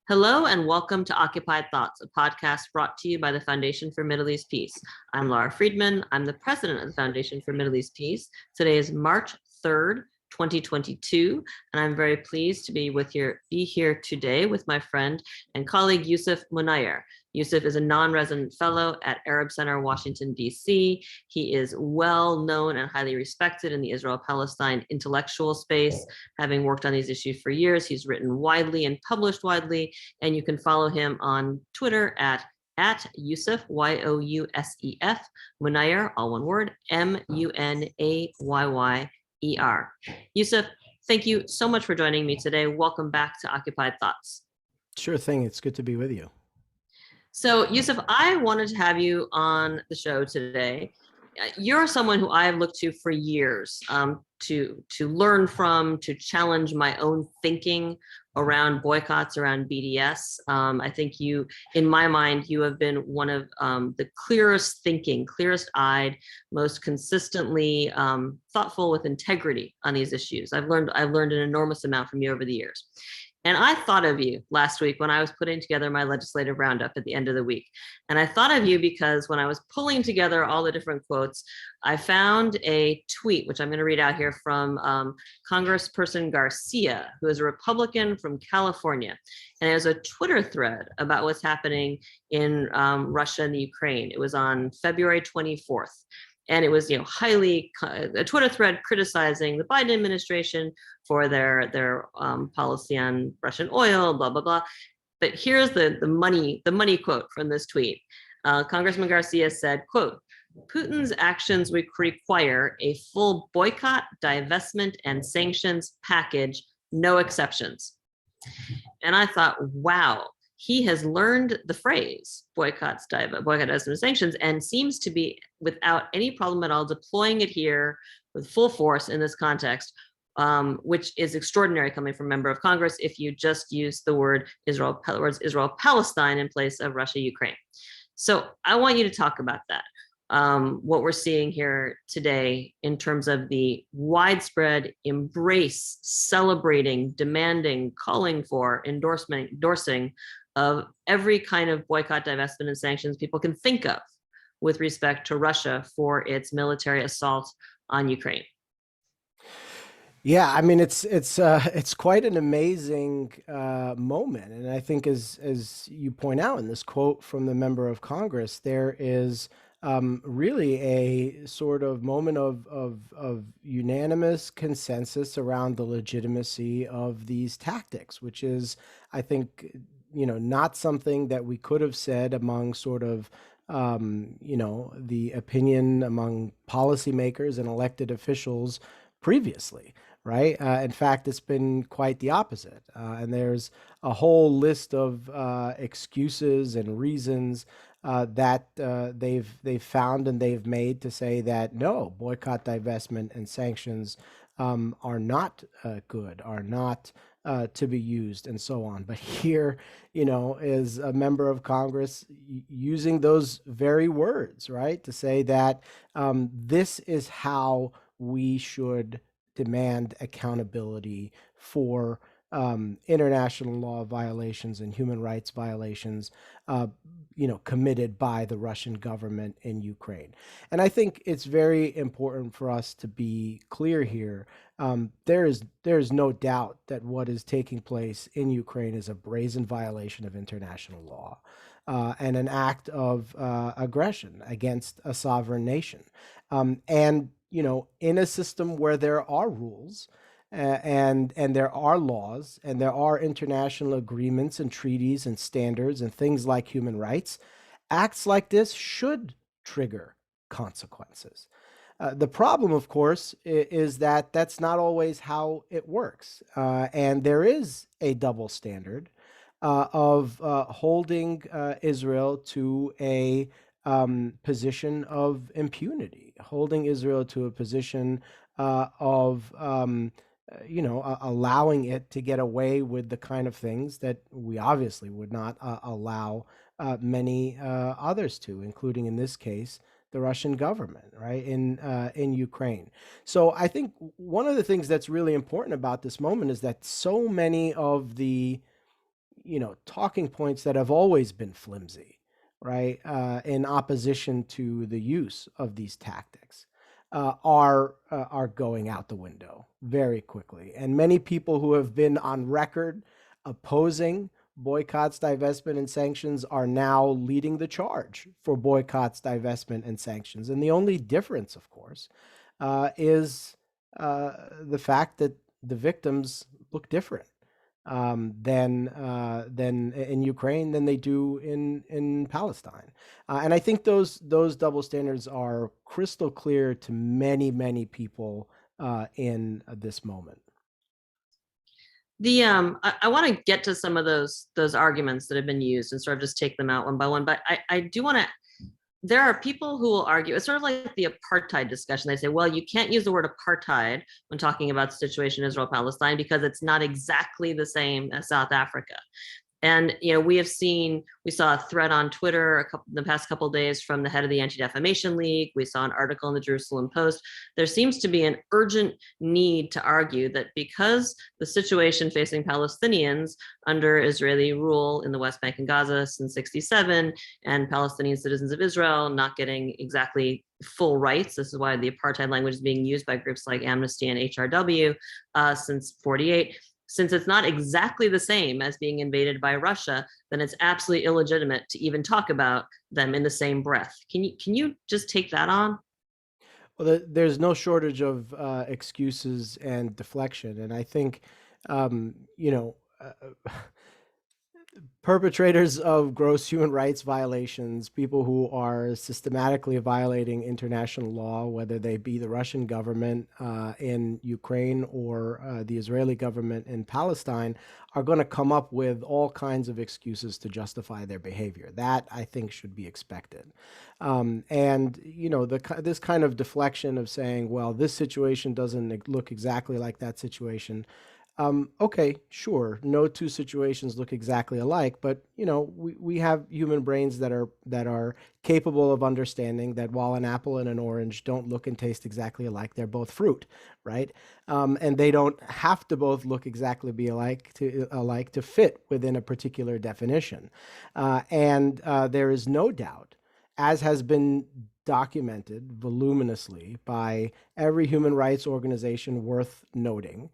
Hello and welcome to Occupied Thoughts, a podcast brought to you by the Foundation for Middle East Peace. I'm Lara Friedman. I'm the president of the Foundation for Middle East Peace. Today is March 3rd, 2022, and I'm very pleased to be here today with my friend and colleague Yousef Munayyer. Yousef is a non-resident fellow at Arab Center, Washington, D.C. He is well known and highly respected in the Israel-Palestine intellectual space, having worked on these issues for years. He's written widely and published widely, and you can follow him on Twitter at Yousef, Y-O-U-S-E-F, Munayyer, all one word, M-U-N-A-Y-Y-E-R. Yousef, thank you so much for joining me today. Welcome back to Occupied Thoughts. Sure thing. It's good to be with you. So, Yousef, I wanted to have you on the show today. You're someone who I have looked to for years to learn from, to challenge my own thinking around boycotts, around BDS. I think you, in my mind, you have been one of the clearest thinking, clearest eyed, most consistently thoughtful with integrity on these issues. I've learned an enormous amount from you over the years. And I thought of you last week when I was putting together my legislative roundup at the end of the week. And I thought of you because when I was pulling together all the different quotes, I found a tweet, which I'm going to read out here from Congressperson Garcia, who is a Republican from California. And it was a Twitter thread about what's happening in Russia and the Ukraine. It was on February 24th. And it was, a Twitter thread criticizing the Biden administration for their policy on Russian oil, blah, blah, blah. But here's the money quote from this tweet. Congressman Garcia said, quote, "Putin's actions would require a full boycott, divestment, and sanctions package, no exceptions." And I thought, wow. He has learned the phrase boycott, divestment, sanctions, and seems to be, without any problem at all, deploying it here with full force in this context, which is extraordinary coming from a member of Congress if you just use the words Israel-Palestine in place of Russia-Ukraine. So I want you to talk about that. What we're seeing here today in terms of the widespread embrace, celebrating, demanding, calling for, endorsing of every kind of boycott, divestment, and sanctions people can think of with respect to Russia for its military assault on Ukraine. Yeah, I mean, it's quite an amazing moment, and I think as you point out in this quote from the member of Congress, there is really a sort of moment of unanimous consensus around the legitimacy of these tactics, which is, I think, not something that we could have said among sort of, the opinion among policymakers and elected officials previously, right? In fact, it's been quite the opposite. And there's a whole list of excuses and reasons that they've found and they've made to say that no, boycott, divestment, and sanctions are not good, are not to be used, and so on. But here, is a member of Congress using those very words, right, to say that this is how we should demand accountability for international law violations and human rights violations, committed by the Russian government in Ukraine. And I think it's very important for us to be clear here. There is no doubt that what is taking place in Ukraine is a brazen violation of international law and an act of aggression against a sovereign nation. And in a system where there are rules, and there are laws and there are international agreements and treaties and standards and things like human rights, acts like this should trigger consequences. The problem, of course, is that that's not always how it works. And there is a double standard of holding Israel to a position of impunity, holding Israel to a position of allowing it to get away with the kind of things that we obviously would not allow many others to, including in this case, the Russian government, right, in Ukraine. So I think one of the things that's really important about this moment is that so many of the talking points that have always been flimsy, right, in opposition to the use of these tactics, are going out the window very quickly. And many people who have been on record opposing boycotts, divestment, and sanctions are now leading the charge for boycotts, divestment, and sanctions. And the only difference, of course, is the fact that the victims look different than in Ukraine than they do in Palestine. And I think those double standards are crystal clear to many people in this moment. I want to get to some of those arguments that have been used and sort of just take them out one by one. But I do want to. There are people who will argue, it's sort of like the apartheid discussion. They say, well, you can't use the word apartheid when talking about the situation in Israel-Palestine because it's not exactly the same as South Africa. And we saw a thread on Twitter the past couple of days from the head of the Anti-Defamation League. We saw an article in the Jerusalem Post. There seems to be an urgent need to argue that because the situation facing Palestinians under Israeli rule in the West Bank and Gaza since '67, and Palestinian citizens of Israel not getting exactly full rights. This is why the apartheid language is being used by groups like Amnesty and HRW since '48. Since it's not exactly the same as being invaded by Russia, then it's absolutely illegitimate to even talk about them in the same breath. Can you just take that on? Well, there's no shortage of excuses and deflection, and I think you know. Perpetrators of gross human rights violations, people who are systematically violating international law, whether they be the Russian government in Ukraine or the Israeli government in Palestine, are going to come up with all kinds of excuses to justify their behavior. That, I think, should be expected. And, this kind of deflection of saying, well, this situation doesn't look exactly like that situation. Okay, sure. No two situations look exactly alike, but we have human brains that are capable of understanding that while an apple and an orange don't look and taste exactly alike, they're both fruit, right? And they don't have to both look exactly alike to fit within a particular definition. And there is no doubt, as has been documented voluminously by every human rights organization worth noting,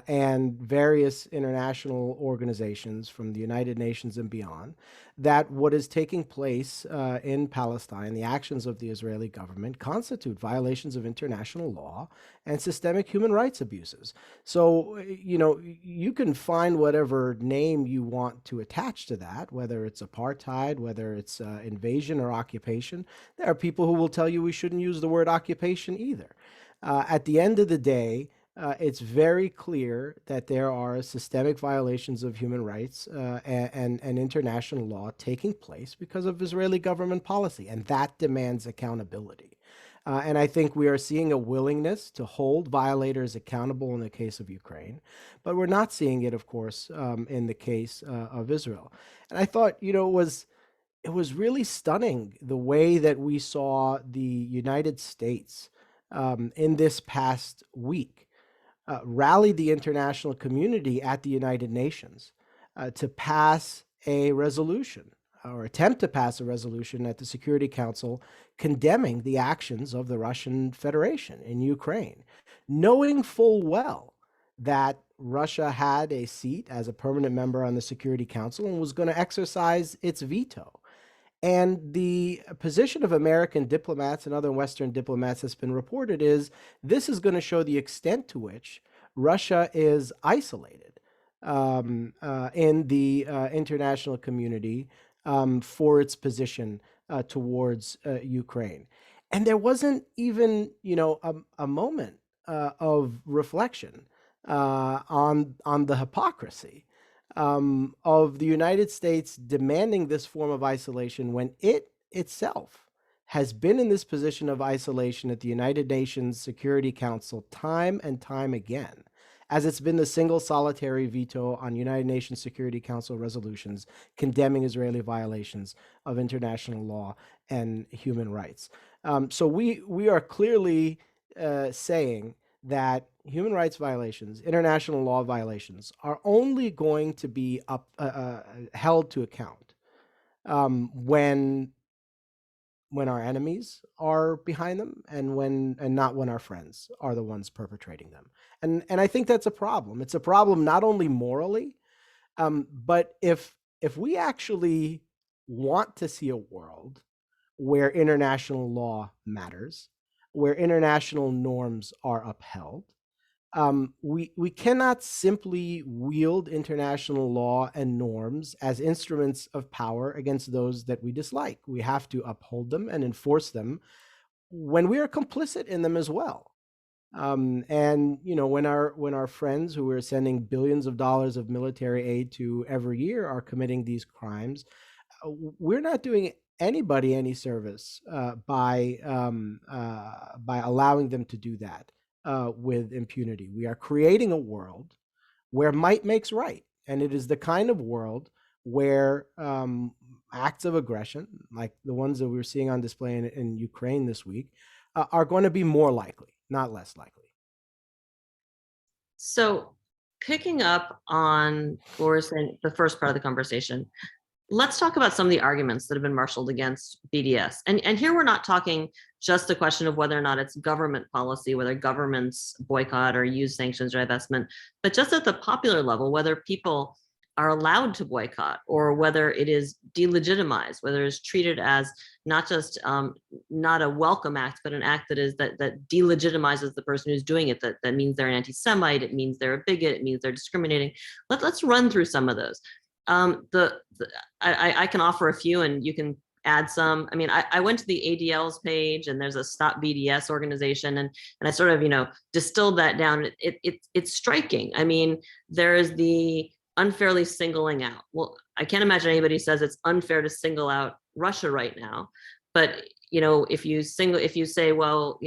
and various international organizations from the United Nations and beyond, that what is taking place in Palestine, the actions of the Israeli government, constitute violations of international law and systemic human rights abuses. So, you can find whatever name you want to attach to that, whether it's apartheid, whether it's invasion or occupation. There are people who will tell you we shouldn't use the word occupation either. At the end of the day, it's very clear that there are systemic violations of human rights and international law taking place because of Israeli government policy, and that demands accountability. And I think we are seeing a willingness to hold violators accountable in the case of Ukraine, but we're not seeing it, of course, in the case of Israel. And I thought, it was really stunning the way that we saw the United States in this past week rally the international community at the United Nations to pass a resolution or attempt to pass a resolution at the Security Council condemning the actions of the Russian Federation in Ukraine, knowing full well that Russia had a seat as a permanent member on the Security Council and was going to exercise its veto. And the position of American diplomats and other Western diplomats has been reported is this is going to show the extent to which Russia is isolated in the international community for its position towards Ukraine. And there wasn't even, a moment of reflection on the hypocrisy of the United States demanding this form of isolation when it itself has been in this position of isolation at the United Nations Security Council time and time again, as it's been the single solitary veto on United Nations Security Council resolutions condemning Israeli violations of international law and human rights. So we are clearly saying that human rights violations, international law violations, are only going to be held to account when our enemies are behind them, and not when our friends are the ones perpetrating them. And I think that's a problem. It's a problem not only morally, but if we actually want to see a world where international law matters, where international norms are upheld, we cannot simply wield international law and norms as instruments of power against those that we dislike. We have to uphold them and enforce them when we are complicit in them as well. And when our friends who we're sending billions of dollars of military aid to every year are committing these crimes, we're not doing anybody any service by allowing them to do that with impunity. We are creating a world where might makes right, and it is the kind of world where acts of aggression, like the ones that we're seeing on display in Ukraine this week, are going to be more likely, not less likely. So, picking up on what we're saying, the first part of the conversation, let's talk about some of the arguments that have been marshaled against BDS. And here we're not talking just the question of whether or not it's government policy, whether governments boycott or use sanctions or divestment, but just at the popular level, whether people are allowed to boycott, or whether it is delegitimized, whether it's treated as not just not a welcome act, but an act that delegitimizes the person who's doing it. That means they're an anti-Semite, it means they're a bigot, it means they're discriminating. Let's run through some of those. I can offer a few, and you can add some. I mean, I went to the ADL's page, and there's a Stop BDS organization, and I sort of distilled that down. It's striking. I mean, there is the unfairly singling out. Well, I can't imagine anybody says it's unfair to single out Russia right now, but if you say, well,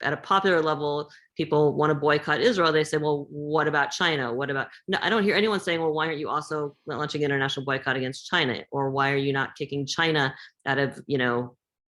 at a popular level, people want to boycott Israel, they say, well, what about China? What about, no, I don't hear anyone saying, well, why aren't you also launching international boycott against China? Or why are you not kicking China out of,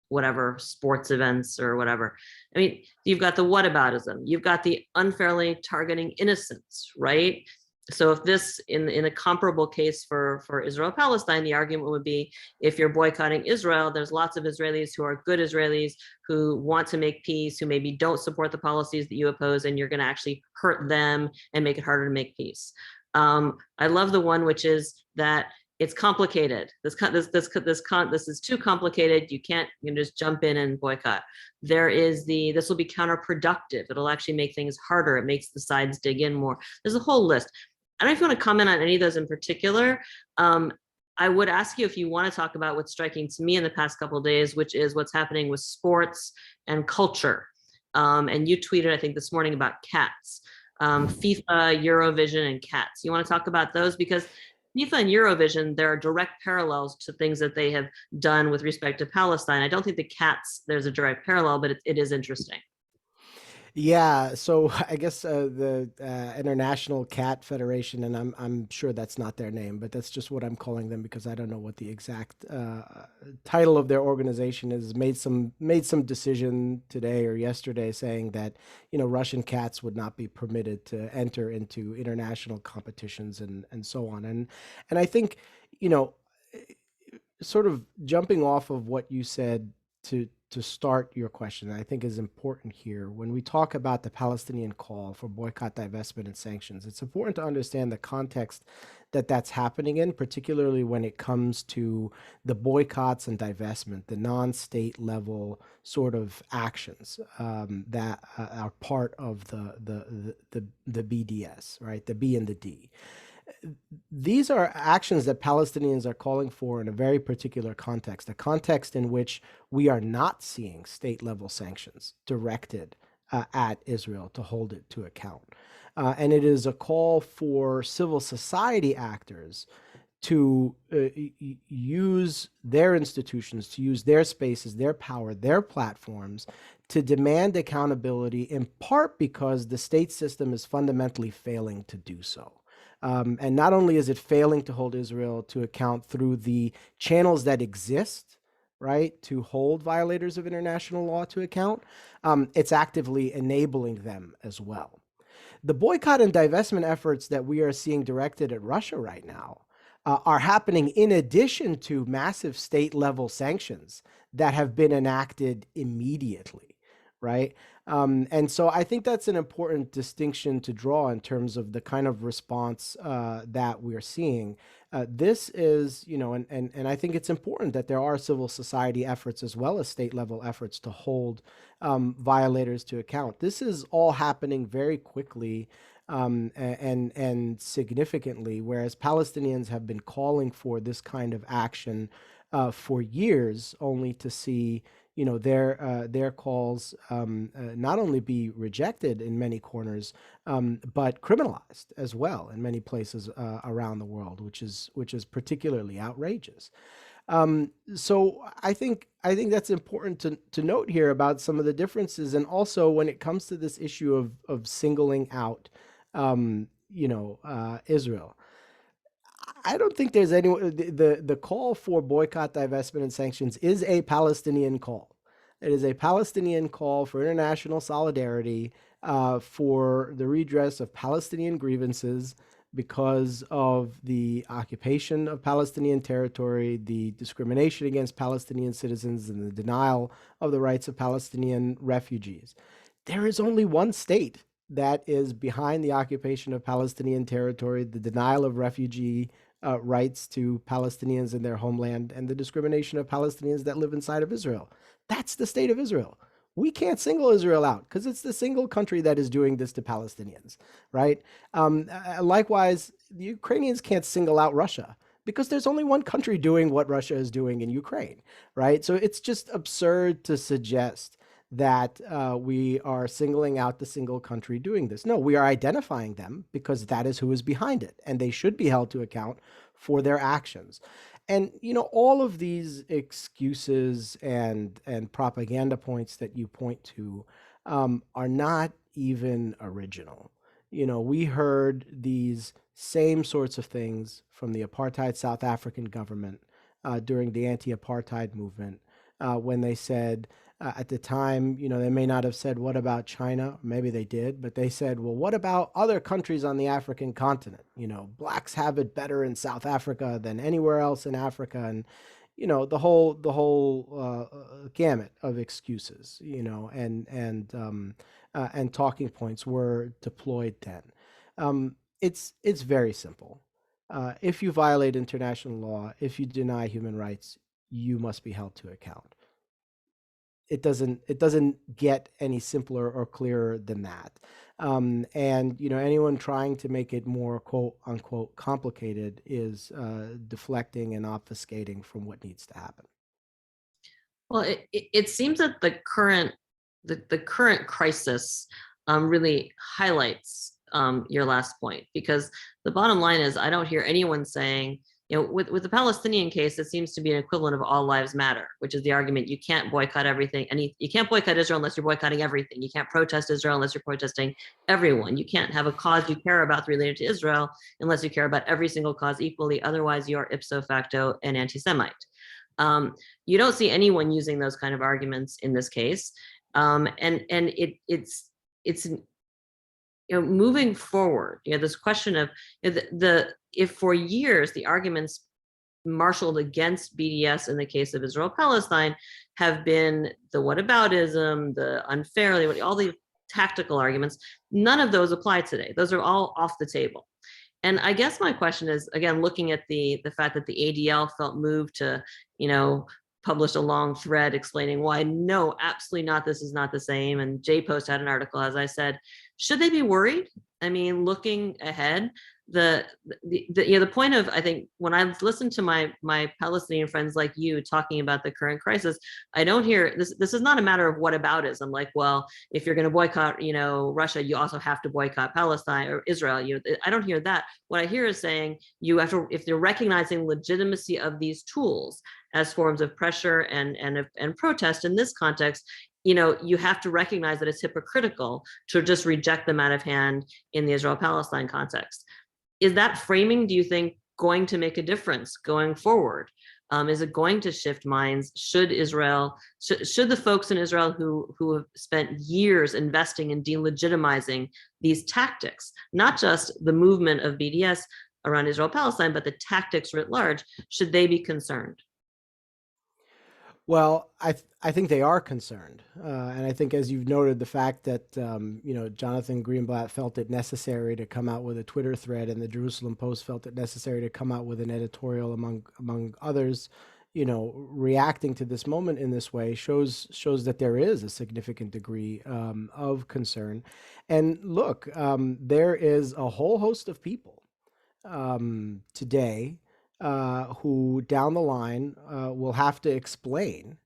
whatever sports events or whatever? I mean, you've got the whataboutism, you've got the unfairly targeting innocents, right? So if this, in a comparable case for Israel-Palestine, the argument would be, if you're boycotting Israel, there's lots of Israelis who are good Israelis who want to make peace, who maybe don't support the policies that you oppose, and you're going to actually hurt them and make it harder to make peace. I love the one which is that it's complicated. This is too complicated. You can just jump in and boycott. There is this will be counterproductive. It'll actually make things harder. It makes the sides dig in more. There's a whole list. I don't know if you want to comment on any of those in particular. I would ask you if you want to talk about what's striking to me in the past couple of days, which is what's happening with sports and culture. And you tweeted, I think, this morning about cats, FIFA, Eurovision, and cats. You want to talk about those? Because FIFA and Eurovision, there are direct parallels to things that they have done with respect to Palestine. I don't think the cats, there's a direct parallel, but it is interesting. Yeah, so I guess the International Cat Federation, and I'm sure that's not their name, but that's just what I'm calling them because I don't know what the exact title of their organization is. Made some decision today or yesterday saying that Russian cats would not be permitted to enter into international competitions and so on. And I think sort of jumping off of what you said to start your question, I think is important here. When we talk about the Palestinian call for boycott, divestment, and sanctions, it's important to understand the context that that's happening in, particularly when it comes to the boycotts and divestment, the non-state level sort of actions that are part of the BDS, right? The B and the D. These are actions that Palestinians are calling for in a very particular context, a context in which we are not seeing state-level sanctions directed at Israel to hold it to account. And it is a call for civil society actors to use their institutions, to use their spaces, their power, their platforms to demand accountability, in part because the state system is fundamentally failing to do so. And not only is it failing to hold Israel to account through the channels that exist, right, to hold violators of international law to account, it's actively enabling them as well. The boycott and divestment efforts that we are seeing directed at Russia right now are happening in addition to massive state-level sanctions that have been enacted immediately, right? And so I think that's an important distinction to draw in terms of the kind of response that we're seeing. This is, and I think it's important that there are civil society efforts as well as state-level efforts to hold violators to account. This is all happening very quickly and significantly, whereas Palestinians have been calling for this kind of action for years, only to see their calls not only be rejected in many corners, but criminalized as well in many places around the world, which is particularly outrageous. So I think that's important to note here about some of the differences, and also when it comes to this issue of singling out, Israel. I don't think there's any the call for boycott, divestment, and sanctions is a Palestinian call. It is a Palestinian call for international solidarity, for the redress of Palestinian grievances because of the occupation of Palestinian territory, the discrimination against Palestinian citizens, and the denial of the rights of Palestinian refugees. There is only one state that is behind the occupation of Palestinian territory, the denial of refugee rights to Palestinians in their homeland, and the discrimination of Palestinians that live inside of Israel. That's the state of Israel. We can't single Israel out because it's the single country that is doing this to Palestinians, right? Likewise, the Ukrainians can't single out Russia because there's only one country doing what Russia is doing in Ukraine, right? So it's just absurd to suggest that we are singling out the single country doing this. No, we are identifying them because that is who is behind it, and they should be held to account for their actions. And all of these excuses and propaganda points that you point to are not even original. We heard these same sorts of things from the apartheid South African government during the anti-apartheid movement when they said, at the time, they may not have said, what about China? Maybe they did, but they said, well, what about other countries on the African continent? Blacks have it better in South Africa than anywhere else in Africa. And, the whole gamut of excuses, and talking points were deployed then. It's very simple. If you violate international law, if you deny human rights, you must be held to account. It doesn't get any simpler or clearer than that. And anyone trying to make it more quote unquote complicated is deflecting and obfuscating from what needs to happen. Well, it seems that the current crisis really highlights your last point, because the bottom line is I don't hear anyone saying, with the Palestinian case, it seems to be an equivalent of all lives matter, which is the argument you can't boycott everything. And you can't boycott Israel unless you're boycotting everything. You can't protest Israel unless you're protesting everyone. You can't have a cause you care about related to Israel unless you care about every single cause equally. Otherwise, you are ipso facto an anti-Semite. You don't see anyone using those kind of arguments in this case. And it's moving forward, this question of if for years the arguments marshaled against BDS in the case of Israel-Palestine have been the whataboutism, the unfairly, all the tactical arguments, none of those apply today. Those are all off the table. And I guess my question is, again, looking at the fact that the ADL felt moved to, published a long thread explaining why, no, absolutely not, this is not the same. And JPost had an article, as I said. Should they be worried? I mean, looking ahead, the point of, I think, when I listen to my Palestinian friends like you talking about the current crisis, I don't hear this. This is not a matter of whataboutism. Like, well, if you're going to boycott, Russia, you also have to boycott Palestine or Israel. I don't hear that. What I hear is saying you have to, if you're recognizing legitimacy of these tools as forms of pressure and protest in this context, you have to recognize that it's hypocritical to just reject them out of hand in the Israel-Palestine context. Is that framing, do you think, going to make a difference going forward? Is it going to shift minds? Should Israel, should the folks in Israel who have spent years investing in delegitimizing these tactics, not just the movement of BDS around Israel-Palestine, but the tactics writ large, should they be concerned? Well, I think they are concerned, and I think, as you've noted, the fact that Jonathan Greenblatt felt it necessary to come out with a Twitter thread, and the Jerusalem Post felt it necessary to come out with an editorial, among others, reacting to this moment in this way shows that there is a significant degree of concern. And look, there is a whole host of people today who down the line will have to explain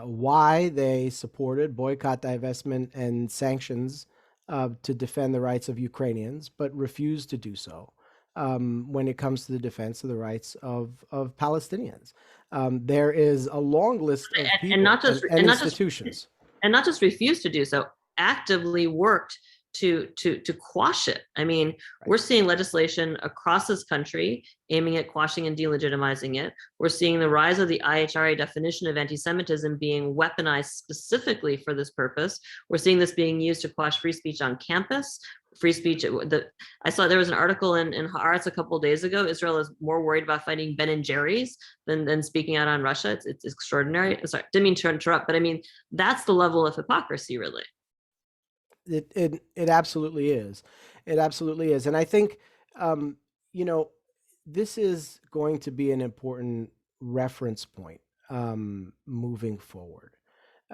why they supported boycott, divestment, and sanctions to defend the rights of Ukrainians, but refused to do so when it comes to the defense of the rights of Palestinians. There is a long list of people and not just and institutions. And not just refused to do so, actively worked to quash it. I mean, Right. We're seeing legislation across this country aiming at quashing and delegitimizing it. We're seeing the rise of the IHRA definition of anti-Semitism being weaponized specifically for this purpose. We're seeing this being used to quash free speech on campus. Free speech. I saw there was an article in Haaretz a couple of days ago. Israel is more worried about fighting Ben and Jerry's than speaking out on Russia. It's extraordinary. Sorry, didn't mean to interrupt, but I mean, that's the level of hypocrisy, really. It absolutely is. It absolutely is. And I think, um, you know, this is going to be an important reference point moving forward.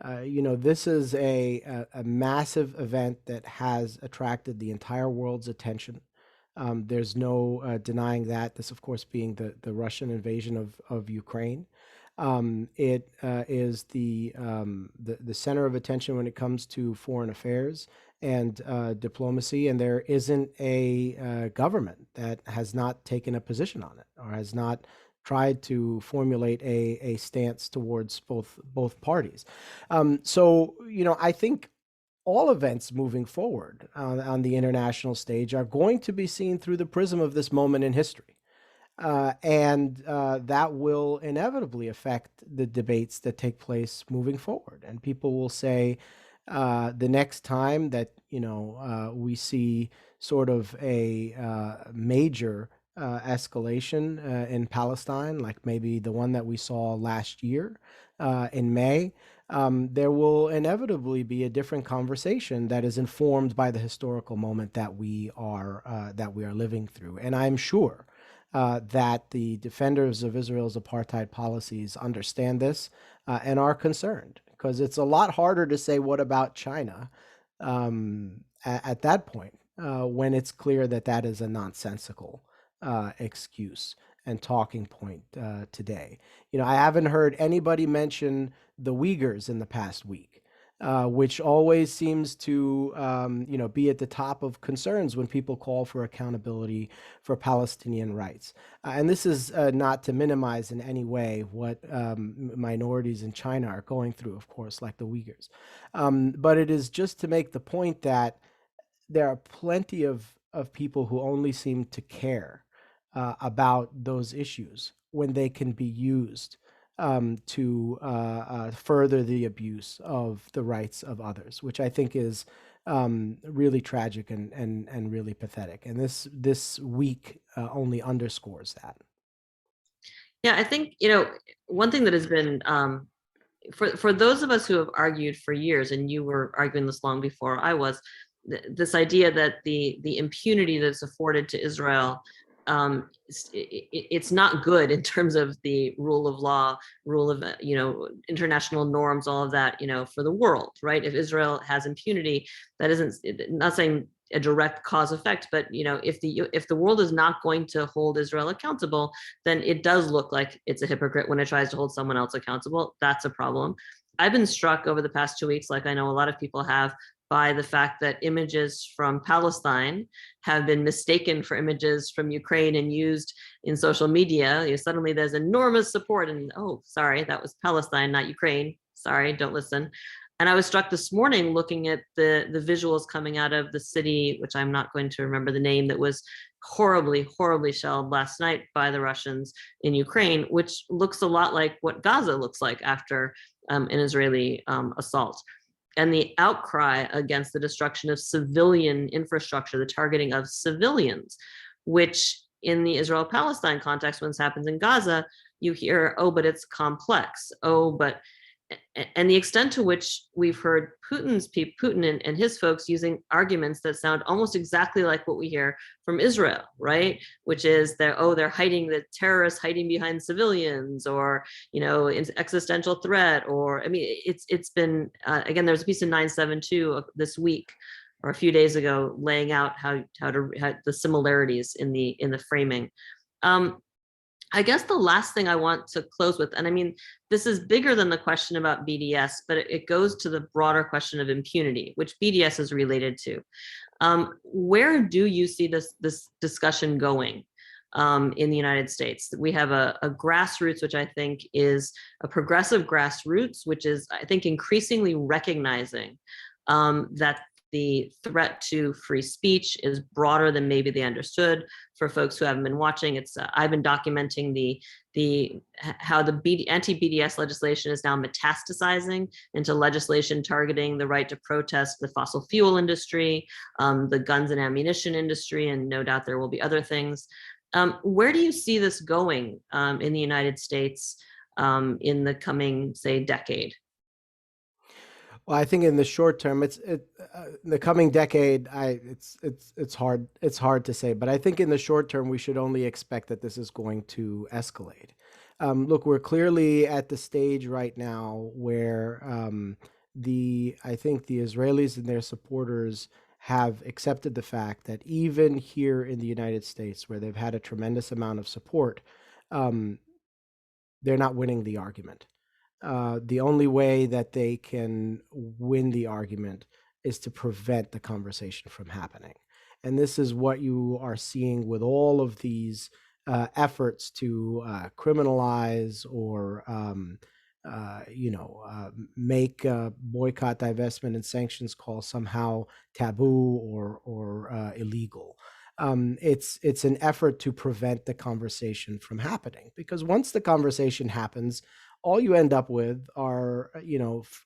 This is a massive event that has attracted the entire world's attention. There's no denying that. This, of course, being the Russian invasion of Ukraine. It is the center of attention when it comes to foreign affairs and diplomacy, and there isn't a government that has not taken a position on it or has not tried to formulate a stance towards both parties. I think all events moving forward on the international stage are going to be seen through the prism of this moment in history. And that will inevitably affect the debates that take place moving forward. And people will say the next time that we see sort of a major escalation in Palestine, like maybe the one that we saw last year in May, there will inevitably be a different conversation that is informed by the historical moment that we are living through. And I'm sure that the defenders of Israel's apartheid policies understand this and are concerned, because it's a lot harder to say, what about China, at that point, when it's clear that that is a nonsensical excuse and talking point today. I haven't heard anybody mention the Uyghurs in the past week, which always seems to be at the top of concerns when people call for accountability for Palestinian rights. And this is not to minimize in any way what minorities in China are going through, of course, like the Uyghurs. But it is just to make the point that there are plenty of people who only seem to care about those issues when they can be used to further the abuse of the rights of others, which I think is really tragic and really pathetic. And this week only underscores that. Yeah, I think, one thing that has been, for those of us who have argued for years, and you were arguing this long before I was, this idea that the impunity that's afforded to Israel, it's not good in terms of the rule of law, rule of international norms, all of that, for the world, right? If Israel has impunity, that isn't, not saying a direct cause effect, but if the world is not going to hold Israel accountable, then it does look like it's a hypocrite when it tries to hold someone else accountable. That's a problem. I've been struck over the past 2 weeks, like I know a lot of people have, by the fact that images from Palestine have been mistaken for images from Ukraine and used in social media. Suddenly there's enormous support, and oh, sorry, that was Palestine, not Ukraine. Sorry, don't listen. And I was struck this morning looking at the visuals coming out of the city, which I'm not going to remember the name, that was horribly, horribly shelled last night by the Russians in Ukraine, which looks a lot like what Gaza looks like after an Israeli assault. And the outcry against the destruction of civilian infrastructure, the targeting of civilians, which in the Israel-Palestine context, when this happens in Gaza, you hear, oh, but it's complex. Oh, but and the extent to which we've heard Putin and his folks using arguments that sound almost exactly like what we hear from Israel, right? Which is that, oh, they're hiding, the terrorists hiding behind civilians, or, you know, existential threat, or, I mean, it's been, again, there's a piece in 972 this week or a few days ago laying out how the similarities in the framing. I guess the last thing I want to close with, and I mean, this is bigger than the question about BDS, but it goes to the broader question of impunity, which BDS is related to. Where do you see this discussion going in the United States? We have a grassroots, which I think is a progressive grassroots, which is, I think, increasingly recognizing that the threat to free speech is broader than maybe they understood. For folks who haven't been watching, it's I've been documenting how the anti-BDS legislation is now metastasizing into legislation targeting the right to protest the fossil fuel industry, the guns and ammunition industry, and no doubt there will be other things. Where do you see this going in the United States in the coming, say, decade? Well, I think in the short term, the coming decade. It's hard to say, but I think in the short term, we should only expect that this is going to escalate. Look, we're clearly at the stage right now where I think the Israelis and their supporters have accepted the fact that even here in the United States, where they've had a tremendous amount of support, um, they're not winning the argument. The only way that they can win the argument is to prevent the conversation from happening. And this is what you are seeing with all of these efforts to criminalize or make boycott, divestment, and sanctions calls somehow taboo or illegal. It's an effort to prevent the conversation from happening, because once the conversation happens, all you end up with are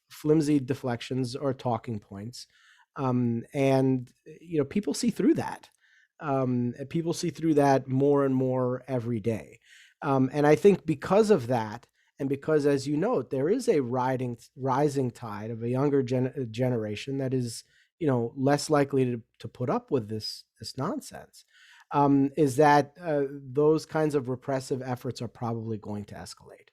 flimsy deflections or talking points, and people see through that. People see through that more and more every day, and I think because of that, and because, as you note, there is a rising tide of a younger generation that is less likely to put up with this nonsense, is that those kinds of repressive efforts are probably going to escalate.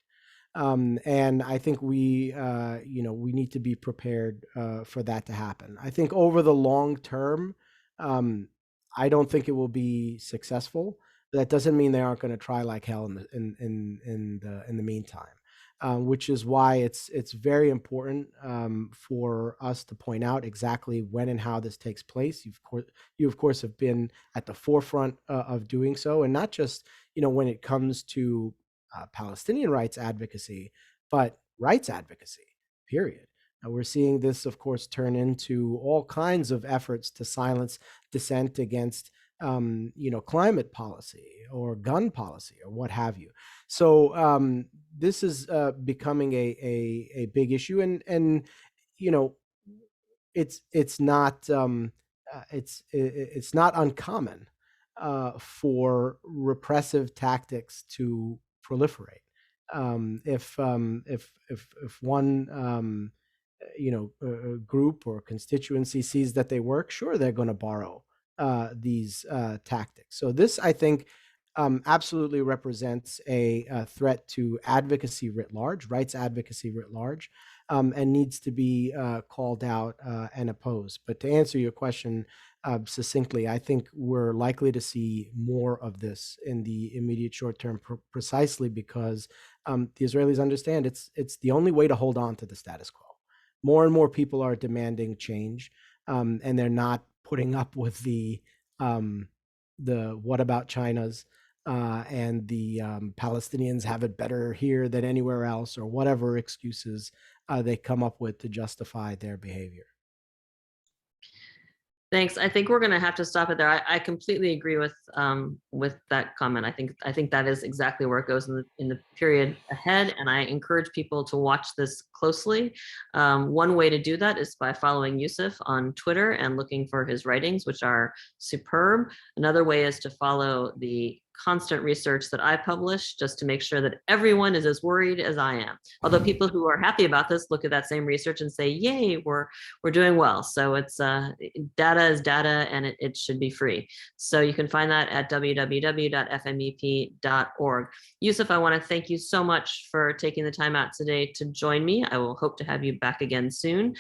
And I think we need to be prepared for that to happen. I think over the long term, um, I don't think it will be successful. That doesn't mean they aren't going to try like hell in the meantime. Which is why it's very important for us to point out exactly when and how this takes place. You of course have been at the forefront of doing so, and not just when it comes to Palestinian rights advocacy, but rights advocacy, period. Now, we're seeing this, of course, turn into all kinds of efforts to silence dissent against, climate policy or gun policy or what have you. So this is becoming a big issue, and you know, it's not it's not uncommon for repressive tactics to proliferate. If one group or constituency sees that they work, sure, they're going to borrow these tactics. So this, I think, absolutely represents a threat to advocacy writ large, rights advocacy writ large, and needs to be called out and opposed. But to answer your question succinctly, I think we're likely to see more of this in the immediate short term, precisely because the Israelis understand it's the only way to hold on to the status quo. More and more people are demanding change, and they're not putting up with the what about China's and the Palestinians have it better here than anywhere else, or whatever excuses they come up with to justify their behavior. Thanks. I think we're going to have to stop it there. I completely agree with that comment. I think that is exactly where it goes in the period ahead, and I encourage people to watch this closely. One way to do that is by following Yousef on Twitter and looking for his writings, which are superb. Another way is to follow the constant research that I publish, just to make sure that everyone is as worried as I am. Although people who are happy about this look at that same research and say, "Yay, we're doing well." So it's data is data, and it should be free. So you can find that at www.fmep.org. Yousef, I want to thank you so much for taking the time out today to join me. I will hope to have you back again soon.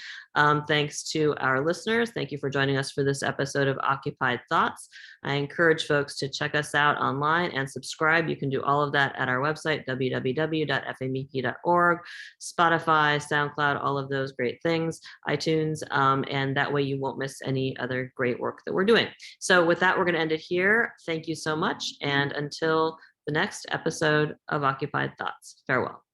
Thanks to our listeners. Thank you for joining us for this episode of Occupied Thoughts. I encourage folks to check us out online and subscribe. You can do all of that at our website, www.fmep.org, Spotify, SoundCloud, all of those great things, iTunes, and that way you won't miss any other great work that we're doing. So with that, we're going to end it here. Thank you so much. And until the next episode of Occupied Thoughts, farewell.